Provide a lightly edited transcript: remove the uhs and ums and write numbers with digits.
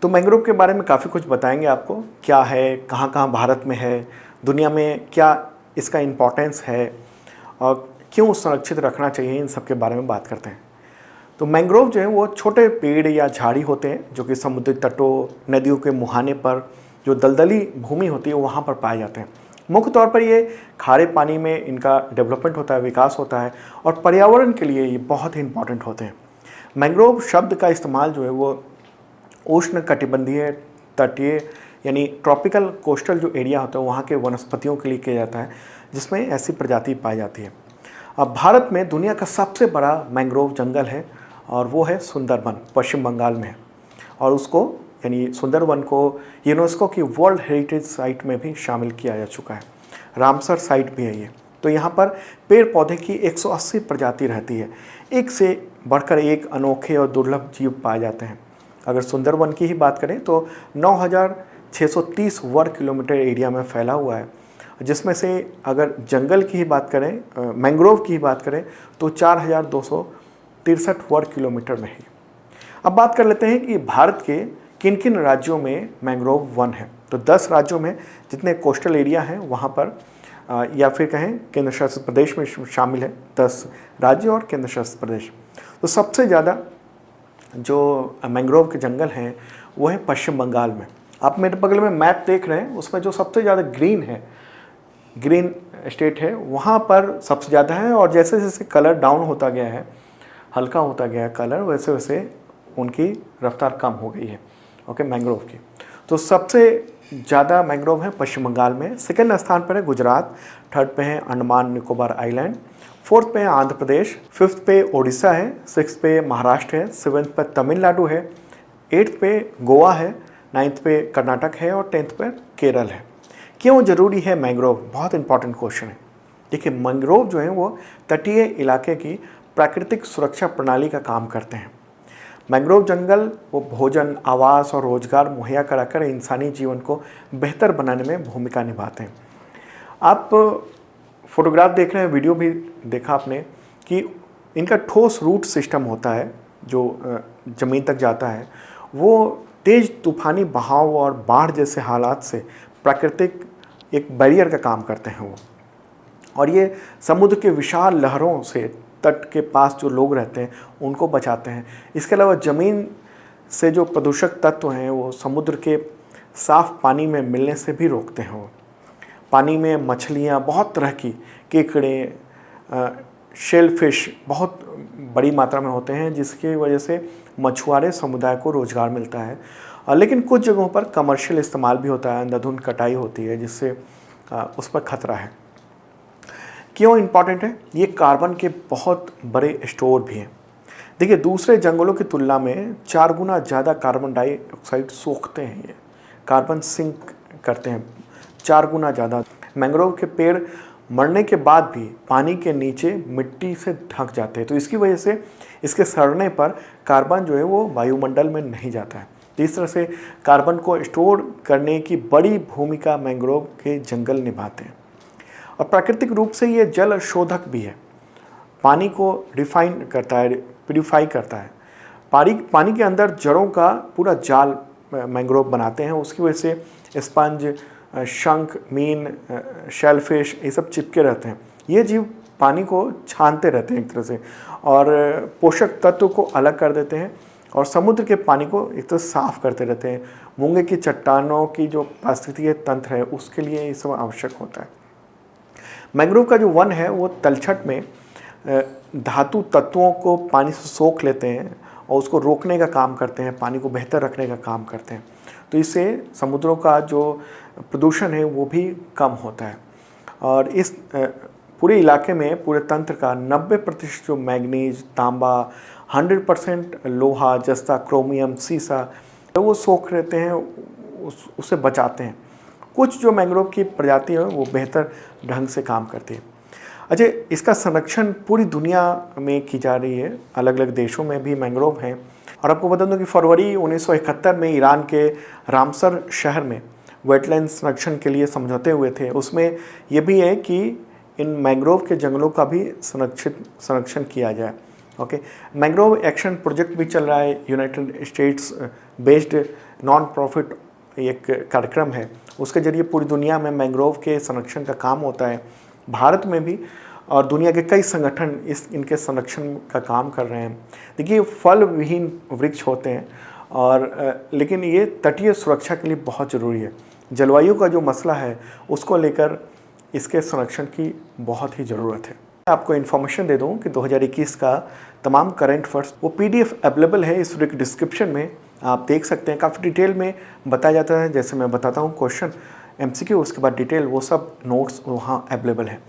तो मैंग्रोव के बारे में काफ़ी कुछ बताएंगे आपको, क्या है, कहाँ कहाँ भारत में है, दुनिया में क्या इसका इम्पोर्टेंस है और क्यों संरक्षित रखना चाहिए, इन सब के बारे में बात करते हैं। तो मैंग्रोव जो है वो छोटे पेड़ या झाड़ी होते हैं जो कि समुद्री तटों, नदियों के मुहाने पर जो दलदली भूमि होती है वहाँ पर पाए जाते हैं। मुख्य तौर पर ये खारे पानी में इनका डेवलपमेंट होता है, विकास होता है और पर्यावरण के लिए ये बहुत ही इंपॉर्टेंट होते हैं। मैंग्रोव शब्द का इस्तेमाल जो है वो उष्ण कटिबंधीय तटीय यानी ट्रॉपिकल कोस्टल जो एरिया होता है वहाँ के वनस्पतियों के लिए किया जाता है, जिसमें ऐसी प्रजाति पाई जाती है। अब भारत में दुनिया का सबसे बड़ा मैंग्रोव जंगल है और वो है सुंदरबन, पश्चिम बंगाल में है। और उसको यानी सुंदरबन को यूनेस्को की वर्ल्ड हेरिटेज साइट में भी शामिल किया जा चुका है। रामसर साइट भी है ये। तो यहाँ पर पेड़ पौधे की 180 प्रजाति रहती है। एक से बढ़कर एक अनोखे और दुर्लभ जीव पाए जाते हैं। अगर सुंदरबन की ही बात करें तो 9,630 वर्ग किलोमीटर एरिया में फैला हुआ है, जिसमें से अगर जंगल की ही बात करें, मैंग्रोव की ही बात करें तो 4,263 वर्ग किलोमीटर में है। अब बात कर लेते हैं कि भारत के किन किन राज्यों में मैंग्रोव वन है। तो 10 राज्यों में जितने कोस्टल एरिया हैं वहाँ पर या फिर कहें केंद्र शासित प्रदेश में शामिल है। 10 राज्य और केंद्र शासित प्रदेश। तो सबसे ज़्यादा जो मैंग्रोव के जंगल हैं वो है पश्चिम बंगाल में। आप मेरे बगल में मैप देख रहे हैं, उसमें जो सबसे ज़्यादा ग्रीन है, ग्रीन स्टेट है, वहाँ पर सबसे ज़्यादा है। और जैसे जैसे कलर डाउन होता गया है, हल्का होता गया है कलर, वैसे वैसे उनकी रफ्तार कम हो गई है ओके मैंग्रोव की। तो सबसे ज़्यादा मैंग्रोव है पश्चिम बंगाल में। सेकेंड स्थान पर है गुजरात, थर्ड पे है अंडमान निकोबार आइलैंड, फोर्थ पे है आंध्र प्रदेश, फिफ्थ पे ओडिशा है, सिक्स पे महाराष्ट्र है, सेवन्थ पे तमिलनाडु है, एट्थ पे गोवा है, नाइन्थ पे कर्नाटक है और 10th पे केरल है। क्यों ज़रूरी है मैंग्रोव? बहुत इंपॉर्टेंट क्वेश्चन है। देखिए, मैंग्रोव जो है वो तटीय इलाके की प्राकृतिक सुरक्षा प्रणाली का काम करते हैं। मैंग्रोव जंगल वो भोजन, आवास और रोजगार मुहैया कराकर इंसानी जीवन को बेहतर बनाने में भूमिका निभाते हैं। आप फोटोग्राफ देख रहे हैं, वीडियो भी देखा आपने कि इनका ठोस रूट सिस्टम होता है जो ज़मीन तक जाता है। वो तेज़ तूफ़ानी बहाव और बाढ़ जैसे हालात से प्राकृतिक एक बैरियर का काम करते हैं वो। और ये समुद्र के विशाल लहरों से तट के पास जो लोग रहते हैं उनको बचाते हैं। इसके अलावा ज़मीन से जो प्रदूषक तत्व हैं वो समुद्र के साफ़ पानी में मिलने से भी रोकते हैं वो। पानी में मछलियाँ, बहुत तरह की केकड़े, शेल फिश बहुत बड़ी मात्रा में होते हैं, जिसकी वजह से मछुआरे समुदाय को रोज़गार मिलता है। लेकिन कुछ जगहों पर कमर्शियल इस्तेमाल भी होता है, अंधाधुंध कटाई होती है, जिससे उस पर खतरा है। क्यों इम्पॉर्टेंट है? ये कार्बन के बहुत बड़े स्टोर भी हैं। देखिए, दूसरे जंगलों की तुलना में 4 गुना ज़्यादा कार्बन डाइऑक्साइड सोखते हैं। ये कार्बन सिंक करते हैं 4 गुना ज़्यादा। मैंग्रोव के पेड़ मरने के बाद भी पानी के नीचे मिट्टी से ढक जाते हैं, तो इसकी वजह से इसके सड़ने पर कार्बन जो है वो वायुमंडल में नहीं जाता है। तो इस तरह से कार्बन को स्टोर करने की बड़ी भूमिका मैंग्रोव के जंगल निभाते हैं। और प्राकृतिक रूप से ये जल शोधक भी है, पानी को रिफाइन करता है, प्यूरिफाई करता है। पानी के अंदर जड़ों का पूरा जाल मैंग्रोव बनाते हैं। उसकी वजह से स्पंज, शंख, मीन, शेलफिश ये सब चिपके रहते हैं। ये जीव पानी को छानते रहते हैं एक तरह से, और पोषक तत्व को अलग कर देते हैं और समुद्र के पानी को एक तरह साफ करते रहते हैं। मूंगे की चट्टानों की जो पारिस्थितिकीय तंत्र है उसके लिए ये सब आवश्यक होता है। मैंग्रोव का जो वन है वो तलछट में धातु तत्वों को पानी से सोख लेते हैं और उसको रोकने का काम करते हैं, पानी को बेहतर रखने का काम करते हैं। तो इससे समुद्रों का जो प्रदूषण है वो भी कम होता है। और इस पूरे इलाके में, पूरे तंत्र का 90% जो मैग्नीज, तांबा, 100% लोहा, जस्ता, क्रोमियम, सीसा वो सोख लेते हैं, उससे बचाते हैं। कुछ जो मैंग्रोव की प्रजाति है वो बेहतर ढंग से काम करती है। अच्छा, इसका संरक्षण पूरी दुनिया में की जा रही है, अलग अलग देशों में भी मैंग्रोव हैं। और आपको बता दूं कि फरवरी 1971 में ईरान के रामसर शहर में वेटलैंड संरक्षण के लिए समझौते हुए थे। उसमें यह भी है कि इन मैंग्रोव के जंगलों का भी संरक्षण किया जाए। ओके, मैंग्रोव एक्शन प्रोजेक्ट भी चल रहा है United states based non profit एक कार्यक्रम है, उसके ज़रिए पूरी दुनिया में मैंग्रोव के संरक्षण का काम होता है। भारत में भी और दुनिया के कई संगठन इनके संरक्षण का काम कर रहे हैं। देखिए, फल विहीन वृक्ष होते हैं और लेकिन ये तटीय सुरक्षा के लिए बहुत ज़रूरी है। जलवायु का जो मसला है उसको लेकर इसके संरक्षण की बहुत ही ज़रूरत है। आपको इन्फॉर्मेशन दे दूं कि 2021 का तमाम करंट अफेयर्स वो PDF अवेलेबल है इस डिस्क्रिप्शन में, आप देख सकते हैं। काफ़ी डिटेल में बताया जाता है, जैसे मैं बताता हूँ क्वेश्चन MCQ, उसके बाद डिटेल वो सब नोट्स वहाँ अवेलेबल है।